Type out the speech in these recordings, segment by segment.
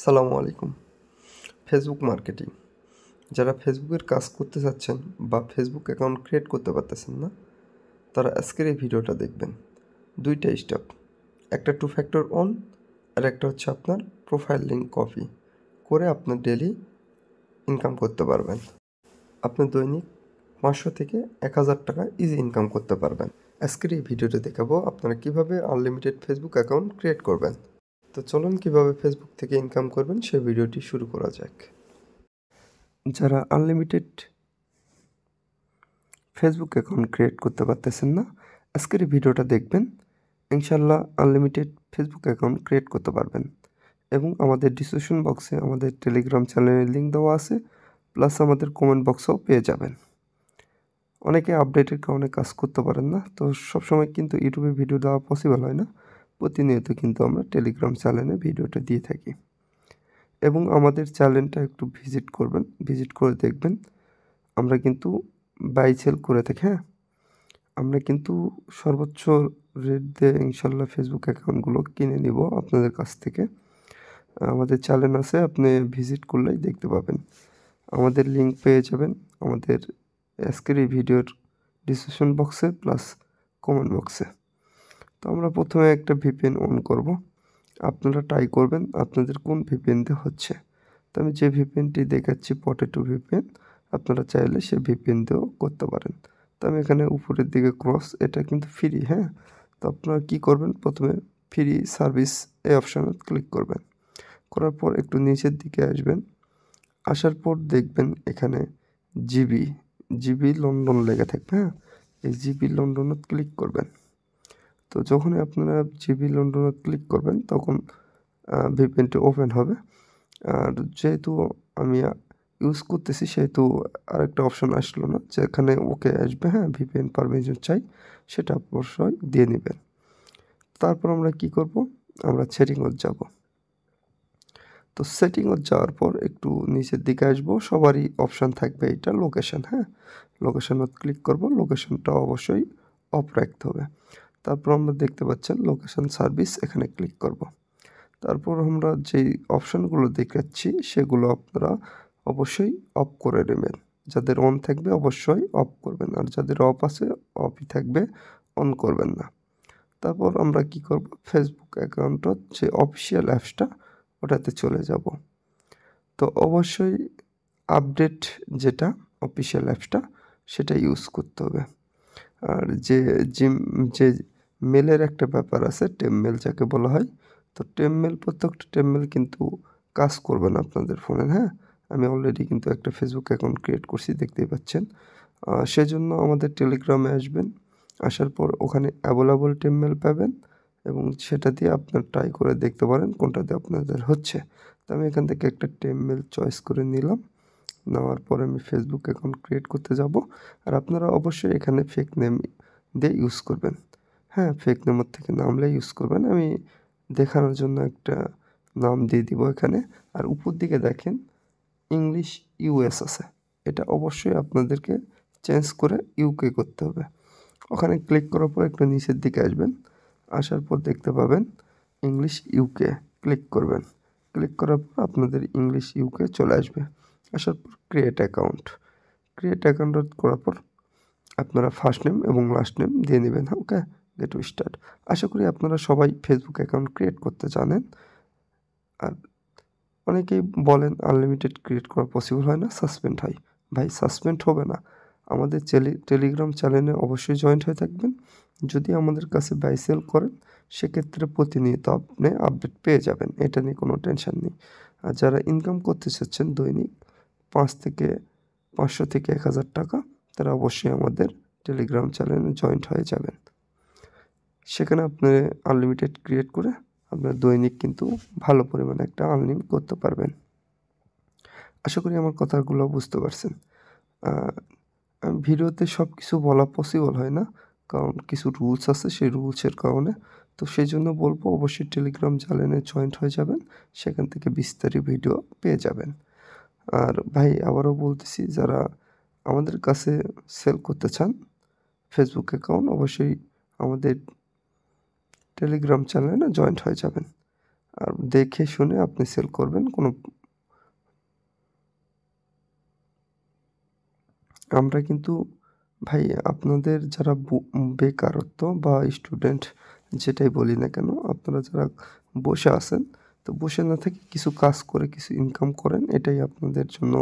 সালামু আলাইকুম। Facebook marketing, যারা ফেসবুকের কাজ করতে চাচ্ছেন বা ফেসবুক অ্যাকাউন্ট ক্রিয়েট করতে পারতেছেন না, তারা আজকের এই ভিডিওটা দেখবেন। 2টা স্টেপ, একটা 2 ফ্যাক্টর অন আর একটা হচ্ছে আপনার প্রোফাইল লিঙ্ক কপি করে আপনার ডেইলি ইনকাম করতে পারবেন। আপনি দৈনিক 500 থেকে 1000 টাকা ইজি ইনকাম করতে পারবেন। আজকের এই ভিডিওতে দেখাবো আপনারা কিভাবে আনলিমিটেড ফেসবুক অ্যাকাউন্ট ক্রিয়েট করবেন। তো চলুন কিভাবে ফেসবুক থেকে ইনকাম করবেন সেই ভিডিওটি শুরু করা যাক। যারা আনলিমিটেড ফেসবুক অ্যাকাউন্ট ক্রিয়েট করতে পারতেছেন না, আজকের এই ভিডিওটা দেখবেন। ইনশাল্লাহ আনলিমিটেড ফেসবুক অ্যাকাউন্ট ক্রিয়েট করতে পারবেন। এবং আমাদের ডিসক্রিপশন বক্সে আমাদের টেলিগ্রাম চ্যানেলের লিঙ্ক দেওয়া আছে, প্লাস আমাদের কমেন্ট বক্সেও পেয়ে যাবেন। অনেকে আপডেটের কারণে কাজ করতে পারেন না, তো সবসময় কিন্তু ইউটিউবে ভিডিও দেওয়া পসিবল হয় না। প্রতিনিয়ত কিন্তু আমরা টেলিগ্রাম চ্যানেলে ভিডিওটা দিয়ে থাকি। এবং আমাদের চ্যানেলটা একটু ভিজিট করবেন, ভিজিট করে দেখবেন আমরা কিন্তু বাই সেল করে থাকি। হ্যাঁ, আমরা কিন্তু সর্বোচ্চ রেট দিয়ে ইনশাল্লাহ ফেসবুক অ্যাকাউন্টগুলো কিনে নিব আপনাদের কাছ থেকে। আমাদের চ্যানেল আছে, আপনি ভিজিট করলেই দেখতে পাবেন। আমাদের লিঙ্ক পেয়ে যাবেন আমাদের আজকের এই ভিডিওর ডিসক্রিপশন বক্সে প্লাস কমেন্ট বক্সে। তো আমরা প্রথমে একটা ভিপিএন অন করব। আপনারা ট্রাই করবেন আপনাদের কোন ভিপিএন দিয়ে হচ্ছে। তো আমি যে ভিপিএনটি দেখাচ্ছি পটেটো ভিপিএন, আপনারা চাইলে সে ভিপিএন দিয়েও করতে পারেন। তো আমি এখানে উপরের দিকে ক্রস, এটা কিন্তু ফ্রি। হ্যাঁ, তো আপনারা কী করবেন, প্রথমে ফ্রি সার্ভিস এই অপশানে ক্লিক করবেন। করার পর একটু নিচের দিকে আসবেন, আসার পর দেখবেন এখানে জিবি লন্ডন লেগে থাকবে। হ্যাঁ, এই জিবি লন্ডনত ক্লিক করবেন। তো যখনই আপনারা জিবি লন্ডনত ক্লিক করবেন তখন ভিপিএনটি ওপেন হবে। আর যেহেতু আমি ইউজ করতেছি সেহেতু আরেকটা অপশন আসলো না, যেখানে ওকে আসবে। হ্যাঁ, ভিপিএন পারমিশন চাই, সেটা অবশ্যই দিয়ে নেবেন। তারপর আমরা কি করব, আমরা সেটিংয়ে যাব। তো সেটিংয়ে যাওয়ার পর একটু নিচের দিকে আসবো, সবারই অপশান থাকবে এটা লোকেশন। হ্যাঁ, লোকেশনে ক্লিক করব, লোকেশনটা অবশ্যই অফ রাখতে হবে। তারপর আমরা দেখতে পাচ্ছেন লোকেশন সার্ভিস, এখানে ক্লিক করব। তারপর আমরা যেই অপশানগুলো দেখাচ্ছি সেগুলো আপনারা অবশ্যই অফ করে নেবেন। যাদের অন থাকবে অবশ্যই অফ করবেন, আর যাদের অফ আছে অফই থাকবে, অন করবেন না। তারপর আমরা কি করব, ফেসবুক অ্যাকাউন্টের যে অফিসিয়াল অ্যাপসটা ওটাতে চলে যাব। তো অবশ্যই আপডেট যেটা অফিসিয়াল অ্যাপসটা সেটা ইউজ করতে হবে। আর যে মেলের একটা ব্যাপার আছে, টেম মেল যাকে বলা হয়, তো প্রত্যেকটা টেম মেল কিন্তু কাজ করবে না আপনাদের ফোনে। হ্যাঁ, আমি অলরেডি কিন্তু একটা ফেসবুক অ্যাকাউন্ট ক্রিয়েট করছি, দেখতেই পাচ্ছেন। সেজন্য আমাদের টেলিগ্রামে আসবেন, আসার পর ওখানে অ্যাভেলেবল টেম মেল পাবেন এবং সেটা দিয়ে আপনার ট্রাই করে দেখতে পারেন কোনটা দিয়ে আপনাদের হচ্ছে। তো আমি এখান থেকে একটা টেম মেল চয়েস করে নিলাম। নেওয়ার পরে আমি ফেসবুক অ্যাকাউন্ট ক্রিয়েট করতে যাব। আর আপনারা অবশ্যই এখানে ফেক নেম দিয়ে ইউজ করবেন। হ্যাঁ, ফেক নেমের থেকে নামলে ইউজ করবেন। আমি দেখানোর জন্য একটা নাম দিয়ে দিব এখানে। আর উপর দিকে দেখেন ইংলিশ ইউএস আছে, এটা অবশ্যই আপনাদেরকে চেঞ্জ করে ইউকে করতে হবে। ওখানে ক্লিক করার পর একটু নিচের দিকে আসবেন, আসার পর দেখতে পাবেন ইংলিশ ইউকে, ক্লিক করবেন। ক্লিক করার পর আপনাদের ইংলিশ ইউকে চলে আসবে। আসার পর ক্রিয়েট অ্যাকাউন্ট করার পর আপনারা ফার্স্ট নেম এবং লাস্ট নেম দিয়ে নেবেন। ওকে, গেট টু স্টার্ট। আশা করি আপনারা সবাই ফেসবুক অ্যাকাউন্ট ক্রিয়েট করতে জানেন। আর অনেকেই বলেন আনলিমিটেড ক্রিয়েট করা পসিবল হয় না, সাসপেন্ড হয়। ভাই, সাসপেন্ড হবে না। আমাদের টেলিগ্রাম চ্যানেলে অবশ্যই জয়েন্ট হয়ে থাকবেন। যদি আমাদের কাছে বাই সেল করেন সেক্ষেত্রে প্রতিনিয়ত আপনি আপডেট পেয়ে যাবেন, এটা নিয়ে কোনো টেনশন নেই। আর যারা ইনকাম করতে চাচ্ছেন দৈনিক 500 থেকে 1000 টাকা, তারা অবশ্যই আমাদের টেলিগ্রাম চ্যানেলে জয়েন্ট হয়ে যাবেন। সেখানে আপনি আনলিমিটেড ক্রিয়েট করে আপনার দৈনিক কিন্তু ভালো পরিমাণে একটা আর্নিং করতে পারবেন। আশা করি আমার কথাগুলো বুঝতে পারছেন। ভিডিওতে সব কিছু বলা পসিবল হয় না, কারণ কিছু রুলস আছে, সেই রুলসের কারণে। তো সেই জন্য বলবো অবশ্যই টেলিগ্রাম চ্যানেলে জয়েন্ট হয়ে যাবেন, সেখান থেকে বিস্তারিত ভিডিও পেয়ে যাবেন। আর ভাই, আবারও বলতেছি, যারা আমাদের কাছে সেল করতে চান ফেসবুক অ্যাকাউন্ট, অবশ্যই আমাদের টেলিগ্রাম চ্যানেলে জয়েন্ট হয়ে যাবেন। আর দেখে শুনে আপনি সেল করবেন। আমরা কিন্তু ভাই আপনাদের যারা বেকারত্ব বা স্টুডেন্ট যেটাই বলি না কেন, আপনারা যারা বসে আছেন, তো বসে না থেকে কিছু কাজ করে কিছু ইনকাম করেন। এটাই আপনাদের জন্য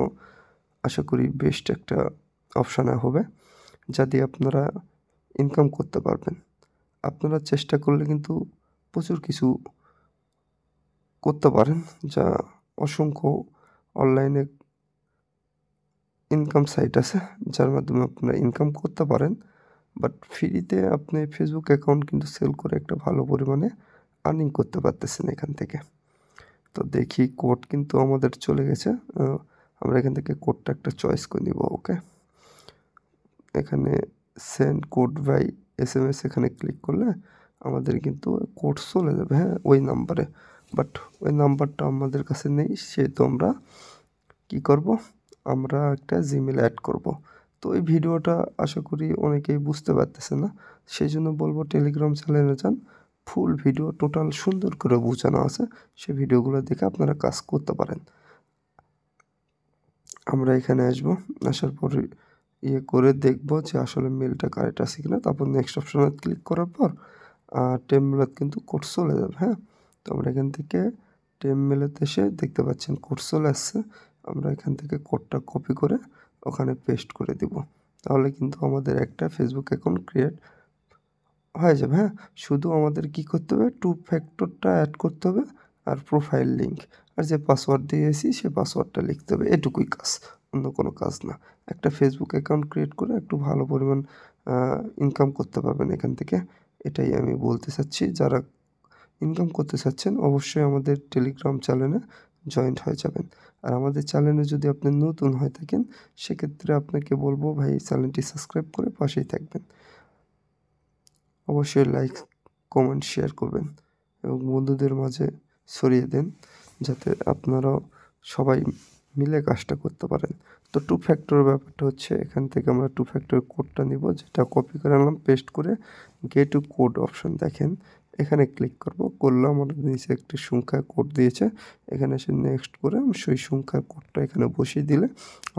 আশা করি বেস্ট একটা অপশন হবে, যা দিয়ে আপনারা ইনকাম করতে পারবেন। আপনারা চেষ্টা করলে কিন্তু প্রচুর কিছু করতে পারেন, যা অসংখ্য অনলাইনে ইনকাম সাইট আছে, যার মাধ্যমে আপনারা ইনকাম করতে পারেন। বাট ফ্রিতে আপনি ফেসবুক অ্যাকাউন্ট কিন্তু সেল করে একটা ভালো পরিমাণে আর্নিং করতে পারতেছেন এখান থেকে। তো দেখি কোড কিন্তু আমাদের চলে গেছে। আমরা এখান থেকে কোডটা একটা চয়েস করে নিব। ওকে, এখানে সেন্ড কোড বাই SMS এখানে ক্লিক করলে আমাদের কিন্তু কোড চলে যাবে, হ্যাঁ, ওই নাম্বারে। বাট ওই নাম্বারটা আমাদের কাছে নেই, সেহেতু আমরা কী করব, আমরা একটা জিমেল অ্যাড করব। তো এই ভিডিওটা আশা করি অনেকেই বুঝতে পারতেছে না, সেই জন্য বলবো টেলিগ্রাম চ্যানেলে যান, ফুল ভিডিও টোটাল সুন্দর করে বোঝানো আছে, সেই ভিডিওগুলো দেখে আপনারা কাজ করতে পারেন। আমরা এখানে আসবো, আসার পরে করে দেখব যে আসলে মেলটা কারেক্ট আছে কিনা। তারপর নেক্সট অপশনে ক্লিক করার পর টেমমেলত কিন্তু কোড চলে যাবে, হ্যাঁ। তো আমরা এখান থেকে টেমমেলেতে এসে দেখতে পাচ্ছেন কোড চলে আসছে। আমরা এখান থেকে কোডটা কপি করে ওখানে পেস্ট করে দিব। তাহলে কিন্তু আমাদের একটা ফেসবুক অ্যাকাউন্ট ক্রিয়েট হয়ে যাবে, হ্যাঁ। শুধু আমাদের কি করতে হবে, 2 ফ্যাক্টরটা অ্যাড করতে হবে আর প্রোফাইল লিঙ্ক আর যে পাসওয়ার্ড দিয়েছি সে পাসওয়ার্ডটা লিখতে হবে। এটুকুই কাজ, অন্য কোনো কাজ না। একটা ফেসবুক অ্যাকাউন্ট ক্রিয়েট করে একটু ভালো পরিমাণ ইনকাম করতে পারবেন এখান থেকে। এটাই আমি বলতে চাচ্ছি। যারা ইনকাম করতে চাচ্ছেন অবশ্যই আমাদের টেলিগ্রাম চ্যানেলে জয়েন্ট হয়ে যাবেন। আর আমাদের চ্যানেলে যদি আপনি নতুন হয়ে থাকেন, সেক্ষেত্রে আপনাকে বলবো ভাই চ্যানেলটি সাবস্ক্রাইব করে পাশেই থাকবেন। অবশ্যই লাইক, কমেন্ট, শেয়ার করবেন এবং বন্ধুদের মাঝে ছড়িয়ে দেন, যাতে আপনারাও সবাই মিলে কাজটা করতে পারেন। তো 2 ফ্যাক্টর ব্যাপারটা হচ্ছে, এখান থেকে আমরা 2 ফ্যাক্টর কোডটা নিব, যেটা কপি করে আনলাম, পেস্ট করে গেট টু কোড অপশন দেখেন, এখানে ক্লিক করব। করলে আমাদের নিচে একটি সংখ্যার কোড দিয়েছে, এখানে এসে নেক্সট করে সেই সংখ্যার কোডটা এখানে বসিয়ে দিলে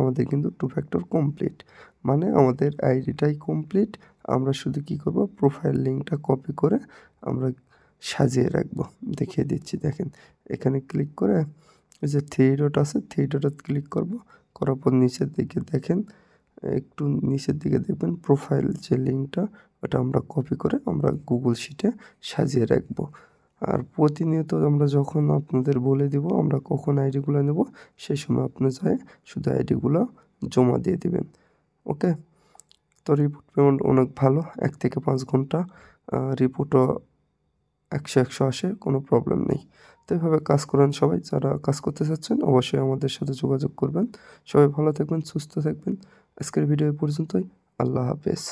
আমাদের কিন্তু 2 ফ্যাক্টর কমপ্লিট। মানে আমাদের আইডিটাই কমপ্লিট। আমরা শুধু কী করব, প্রোফাইল লিঙ্কটা কপি করে আমরা সাজিয়ে রাখবো। দেখিয়ে দিচ্ছি, দেখেন এখানে ক্লিক করে এই যে 3 ডট আছে, 3 ডটে ক্লিক করব। করার পর নিচের দিকে দেখেন, একটু নিচের দিকে দেখবেন প্রোফাইল যে লিঙ্কটা, ওটা আমরা কপি করে আমরা গুগল শিটে সাজিয়ে রাখবো। আর প্রতিনিয়ত আমরা যখন আপনাদের বলে দিব আমরা কখন আইডিগুলো নেব, সেই সময় আপনি চাই শুধু আইডিগুলো জমা দিয়ে দিবেন। ওকে, তো রিপোর্ট পেমেন্ট অনেক ভালো, 1 থেকে 5 ঘন্টা রিপোর্টও 100 আসে, কোনো প্রবলেম নেই। তো এভাবে কাজ করেন সবাই। যারা কাজ করতে চাচ্ছেন অবশ্যই আমাদের সাথে যোগাযোগ করবেন। সবাই ভালো থাকবেন, সুস্থ থাকবেন। আজকের ভিডিও এই পর্যন্তই। আল্লাহ হাফেজ।